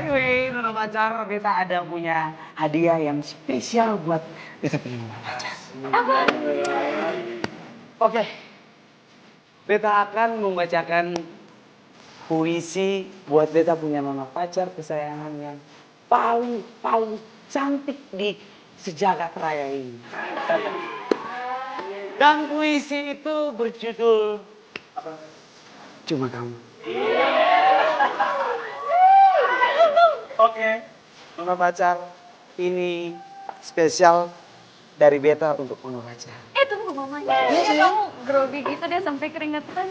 Anyway, Nona pacar, beta ada punya hadiah yang spesial buat beta punya Nona pacar. Apa? Oke, beta akan membacakan puisi buat beta punya Nona pacar kesayangan yang paling cantik di sejagat raya ini. Dan puisi itu berjudul Cuma Kamu. Oke, Nona pacar, ini spesial dari beta untuk Nona pacar. Tunggu mamanya. Kamu grogi gitu deh sampai keringetan.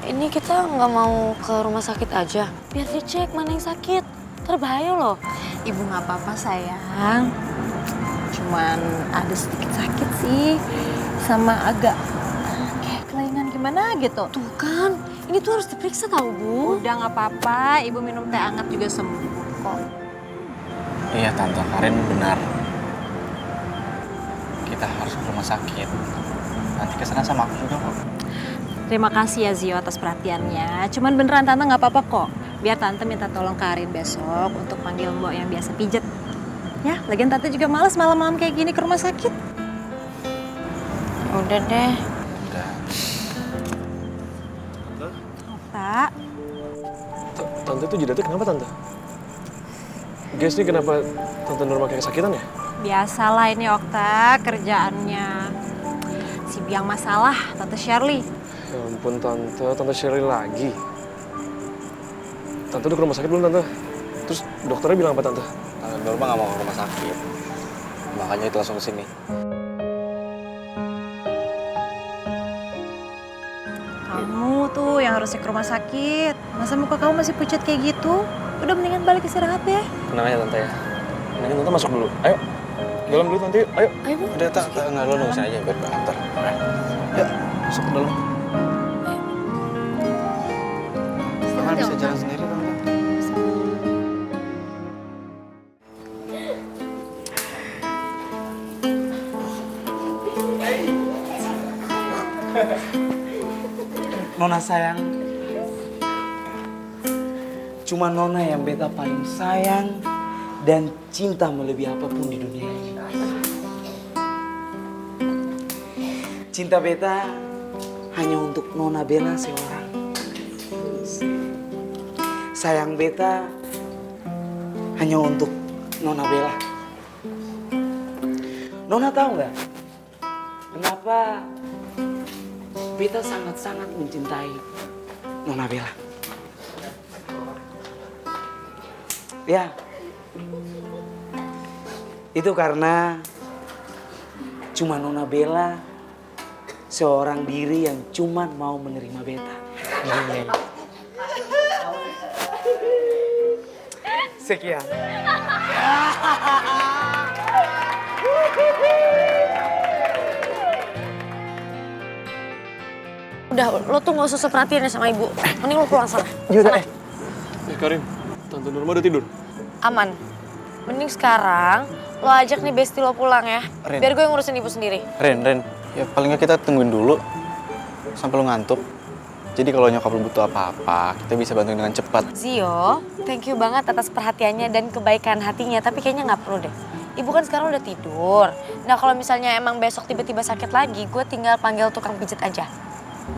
Ini kita nggak mau ke rumah sakit aja, biar dicek mana yang sakit. Terbahaya loh. Ibu nggak apa-apa sayang. Cuman ada sedikit sakit sih, sama agak kayak kelainan gimana gitu. Tuh kan, ini tuh harus diperiksa tahu Bu. Udah nggak apa-apa, ibu minum teh hangat juga sembuh kok. Iya Tante, Karin benar. Kita harus ke rumah sakit. Nanti kesana sama aku juga kok. Terima kasih ya Zio atas perhatiannya. Cuman beneran Tante nggak apa-apa kok. Biar Tante minta tolong Karin besok untuk panggil Mbok yang biasa pijet. Ya, lagian Tante juga males malam-malam kayak gini ke rumah sakit. Udah deh. Udah. Pak, Tante tuh jidatnya kenapa Tante? Guys, ini kenapa Tante Norma kayak kesakitan ya? biasalah ini Okta kerjaannya. Si biang masalah, Tante Shirley. Ya ampun Tante Shirley lagi. Tante udah ke rumah sakit belum Tante? Terus dokternya bilang apa Tante? Tante Norma nggak mau ke rumah sakit. Makanya itu langsung ke sini. Kamu tuh yang harusnya ke rumah sakit. Masa muka kamu masih pucat kayak gitu? Udah mendingan balik istirahat deh. Tenang aja Tante ya. Mendingan Tante masuk dulu. Ayo. Dalam dulu Tante, ayo. Ayo Bu. Udah tak nggak lo nunggu sini aja biar gue antar. Ya, masuk ke dalam. Setengah bisa jalan sendiri Tante. Nona sayang, cuma Nona yang beta paling sayang dan cinta melebihi apapun di dunia ini. Cinta beta hanya untuk Nona Bella seorang. Sayang beta hanya untuk Nona Bella. Nona tahu nggak kenapa beta sangat-sangat mencintai Nona Bella? Ya, itu karena cuma Nona Bella seorang diri yang cuma mau menerima beta. Sekian. Udah, lo tuh gak usah perhatiin ya sama ibu. Mending lo pulang sana. Yaudah, Karin, Tante Norma udah tidur? Aman. Mending sekarang lo ajak nih besti lo pulang ya. Rin. Biar gue ngurusin ibu sendiri. Ren, ya paling nggak kita tungguin dulu sampai lo ngantuk. Jadi kalau nyokap lo butuh apa-apa, kita bisa bantuin dengan cepat. Zio, thank you banget atas perhatiannya dan kebaikan hatinya. Tapi kayaknya nggak perlu deh. Ibu kan sekarang udah tidur. Nah kalau misalnya emang besok tiba-tiba sakit lagi, gue tinggal panggil tukang pijit aja.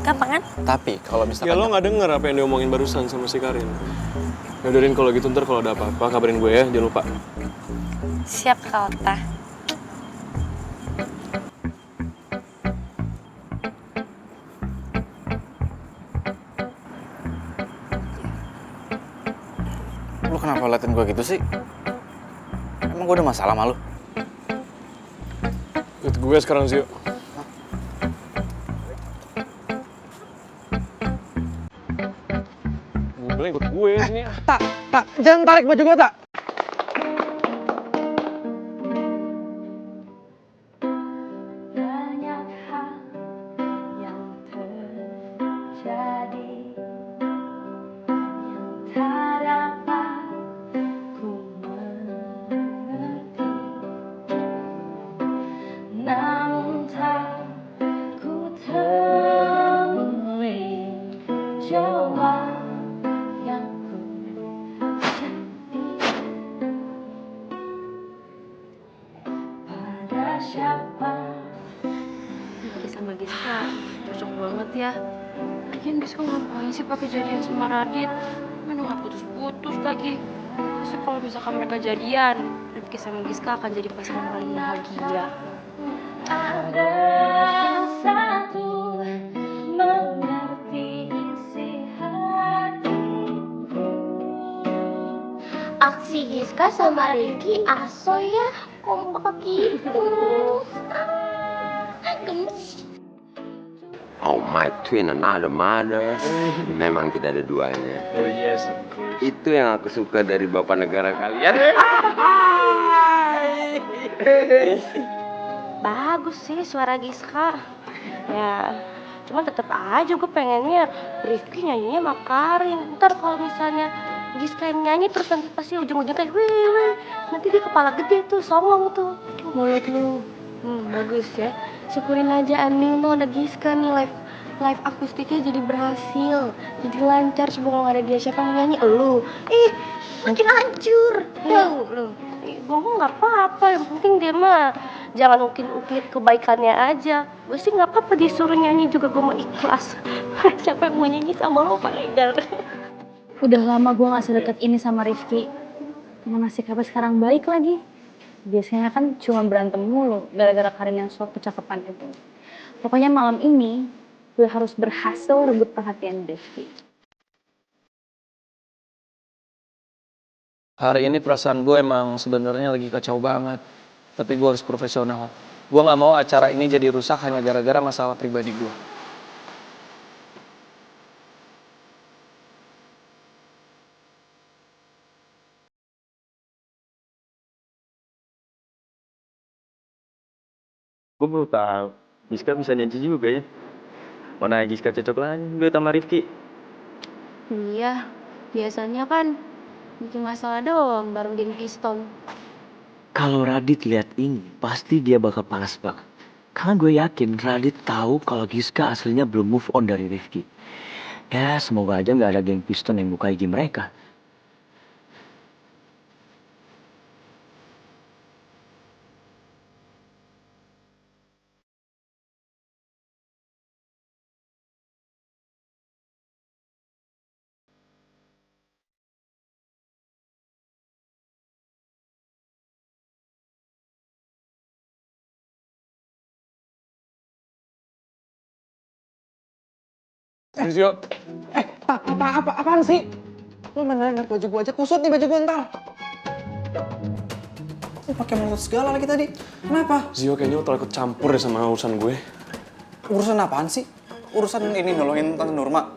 Gampang kan? Tapi kalau misalkan Ya lo nggak denger apa yang diomongin barusan sama si Karin. Yaudahin kalau gitu ntar kalau ada apa-apa kabarin gue ya, jangan lupa. Siap Kak Okta. Lo kenapa liatin gue gitu sih? Emang gue ada masalah sama lo? Ikut gue sekarang, Zio. Gue bilang ikut gue sini. Tak, jangan tarik baju gue, tak. Banyak hal yang terjadi yang tak dapat ku mengerti, namun tak ku temui jawab yang ku cari. Pada siapa? Lagi sama Giska, cocok banget ya. Lagian Giska ngapain sih pakai jadian sama Radit? Mana nggak putus-putus lagi. Pasti kalau misalkan mereka jadian, Rifki sama Giska akan jadi pasangan paling bahagia. Ada satu mengerti isi hatiku. Aksi Giska sama Rifki aso ya, kompak gitu. Gemes. Oh, my twin another mother. Memang tidak ada duanya. Oh yes. Itu yang aku suka dari bapak negara kalian. Bagus sih suara Giska. Ya, cuma tetap aja gue pengennya Rifki nyanyinya sama Karin. Ntar kalau misalnya Giska yang nyanyi terus nanti pasti ujung-ujungnya kayak wih. Nanti dia kepala gede tuh, songong tuh. Mulut lu. Bagus ya. Syukurin aja Anino ada Giska nih, live akustiknya jadi berhasil, jadi lancar. Sebelum nggak ada dia siapa yang nyanyi? Elu. Makin hancur. Lu. Gue nggak apa-apa, yang penting dia mah jangan ukir-ukir kebaikannya aja. Gue sih nggak apa-apa disuruh nyanyi juga, gue mau ikhlas. Siapa yang mau nyanyi sama lo Pak Regar? Udah lama gue gak sedekat ini sama Rifki. Mana sih kabar sekarang baik lagi. Biasanya kan cuma berantem mulu gara-gara Karin yang sok kecakapan itu. Pokoknya malam ini gue harus berhasil rebut perhatian Rifki. Hari ini perasaan gue emang sebenarnya lagi kacau banget. Tapi gue harus profesional. Gue gak mau acara ini jadi rusak hanya gara-gara masalah pribadi gue. Gue baru tahu, Giska bisa nyanyi juga ya. Mana Giska cocok lagi gue sama Rifki. Iya, biasanya kan bikin masalah doang bareng geng Piston. Kalau Radit lihat ini, pasti dia bakal panas banget. Karena gue yakin Radit tahu kalau Giska aslinya belum move on dari Rifki. Ya, semoga aja nggak ada geng Piston yang buka IG mereka. Zio. Apaan sih? Lu main liat baju gue aja, kusut nih baju gue ntar. Lu pakai mulut segala lagi tadi. Kenapa? Zio kayaknya lo terlalu ikut campur deh sama urusan gue. Urusan apaan sih? Urusan ini nolongin Tante Nurma.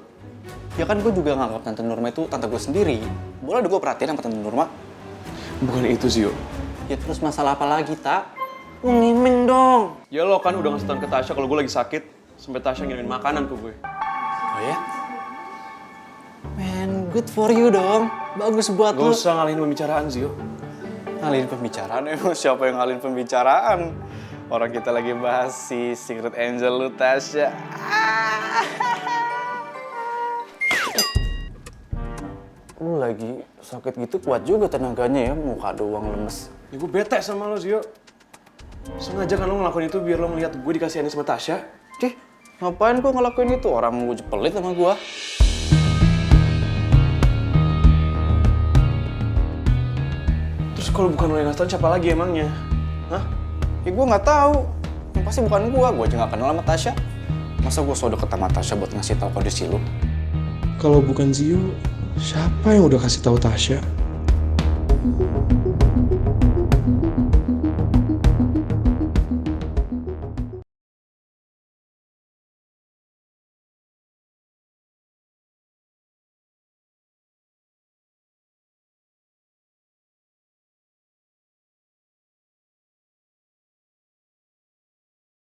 Ya kan gue juga nganggap Tante Nurma itu tante gue sendiri. Boleh gue perhatiin sama Tante Nurma. Bukan itu, Zio. Ya terus masalah apa lagi, Tak? Lu ngimin dong. Ya lo kan udah ngasih tau ke Tasya kalau gue lagi sakit. Sampai Tasya ngirimin makanan ke gue. Oh ya? Man, good for you dong. Bagus buat Gak lu. usah ngalihin pembicaraan, Zio. Ngalihin pembicaraan? Emang siapa yang ngalihin pembicaraan? Orang kita lagi bahas si Secret Angel lu, Tasya. Lu lagi sakit gitu kuat juga tenaganya ya, muka doang lemes. Ya gue bete sama lo, Zio. Sengaja kan lo ngelakuin itu biar lo ngeliat gue dikasihanin sama Tasya. Ngapain gue ngelakuin itu? Orang gue pelit sama gue. Terus kalau bukan lo yang ngasih tau, siapa lagi emangnya? Hah? Ya gue nggak tahu. Yang pasti bukan gue aja nggak kenal sama Tasya. Masa gue so deket sama Tasya buat ngasih tahu kondisi lu? Kalau bukan Zio, siapa yang udah kasih tahu Tasya?